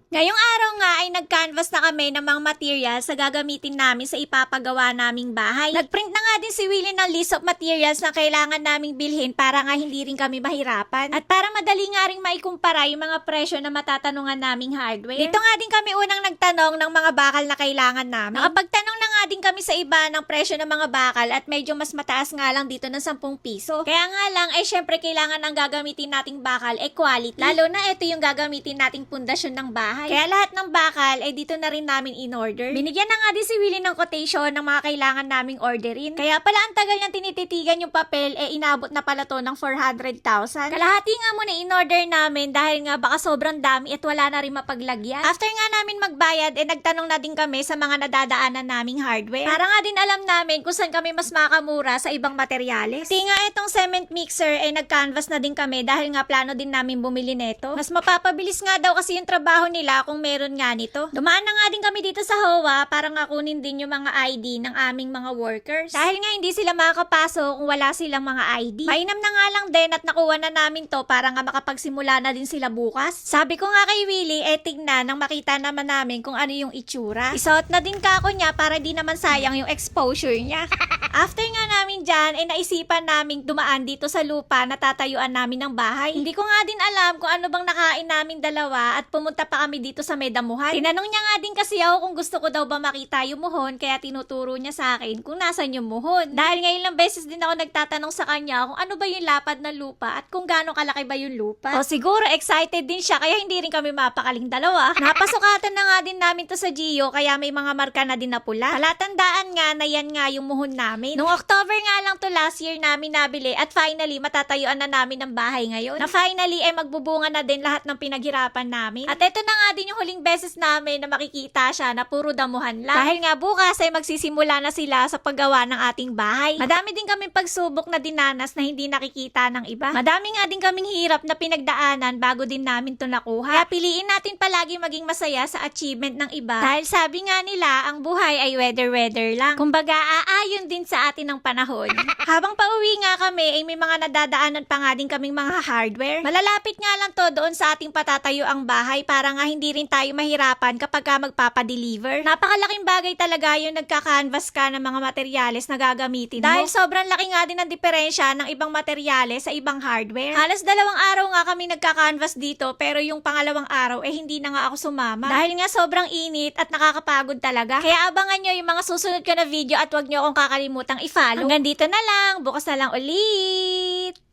Ngayong araw nga ay nag-canvas na kami ng mga materials na gagamitin namin sa ipapagawa naming bahay. Nag-print na nga din si Willie ng list of materials na kailangan naming bilhin para nga hindi rin kami mahirapan. At para madali nga rin maikumpara yung mga presyo na matatanungan naming hardware. Dito nga din kami unang nagtanong ng mga bakal na kailangan namin. Nakapagtanong na nga din kami sa iba ng presyo ng mga bakal at medyo mas mataas nga lang dito ng 10 piso. Kaya nga lang ay syempre kailangan ang gagamitin nating bakal ay quality. Lalo na ito yung gagamitin nating pundasyon ng bahay. Kaya lahat ng bakal ay dito na rin namin in-order. Binigyan na nga din si Willie ng quotation ng mga kailangan naming orderin. Kaya pala ang tagal niyang tinititigan yung papel inabot na pala to ng 400,000. Kalahati nga muna in-order namin dahil nga baka sobrang dami at wala na rin mapaglagyan. After nga namin magbayad nagtanong na din kami sa mga nadadaanan naming hardware. Para nga din alam namin kung saan kami mas makamura sa ibang materyales. Pati nga itong cement mixer nag-canvas na din kami dahil nga plano din namin bumili neto. Mas mapapabilis nga daw kasi yung trabaho nila kung meron nga nito. Dumaan na nga din kami dito sa HOA para nga kunin din yung mga ID ng aming mga workers. Dahil nga hindi sila makakapasok kung wala silang mga ID. Mainam na nga lang din at nakuha na namin to para nga makapagsimula na din sila bukas. Sabi ko nga kay Willie, tignan nang makita naman namin kung ano yung itsura. Isuot na din kako niya para di naman sayang yung exposure niya. After nga namin dyan, naisipan namin dumaan dito sa lupa na tatayuan namin ng bahay. Hindi ko nga din alam kung ano bang nakain namin dalawa at pumunta pa kami dito sa may damuhan. Tinanong niya nga din kasi ako kung gusto ko daw ba makita yung muhon kaya tinuturo niya sa akin kung nasan yung muhon. Dahil ngayon lang beses din ako nagtatanong sa kanya kung ano ba yung lapad ng lupa at kung gaano kalaki ba yung lupa. O siguro excited din siya kaya hindi rin kami mapakaling dalawa. Napasukatan na nga din namin to sa Gio kaya may mga marka na din na pula. Palatandaan nga na yan nga yung muhon namin. Noong October nga lang to last year namin nabili at finally matatayuan na namin ng bahay ngayon. Na finally magbubunga na din lahat ng pinaghirapan namin. At eto na nga din yung huling beses namin na makikita siya na puro damuhan lang. Dahil nga bukas magsisimula na sila sa paggawa ng ating bahay. Madami din kaming pagsubok na dinanas na hindi nakikita ng iba. Madami nga din kaming hirap na pinagdaanan bago din namin to nakuha. Kaya piliin natin palagi maging masaya sa achievement ng iba. Dahil sabi nga nila, ang buhay ay weather lang. Kumbaga, aayon din sa atin ng panahon. Habang pauwi nga kami, may mga nadadaanan pa nga din kaming mga hardware. Malalapit nga lang to doon sa ating patatayo ang bahay para nga hindi rin tayo mahirapan kapag ka magpapadeliver. Napakalaking bagay talaga yung nagka-canvas ka ng mga materyales na gagamitin mo. Dahil sobrang laki nga din ang diferensya ng ibang materyales sa ibang hardware. Halos 2 araw nga kami nagka-canvas dito pero yung pangalawang araw hindi na nga ako sumama. Dahil nga sobrang init at nakakapagod talaga. Kaya abangan nyo yung mga susunod ko na video at wag nyo akong kakalimutang i-follow. Hanggang dito na lang. Bukas na lang ulit.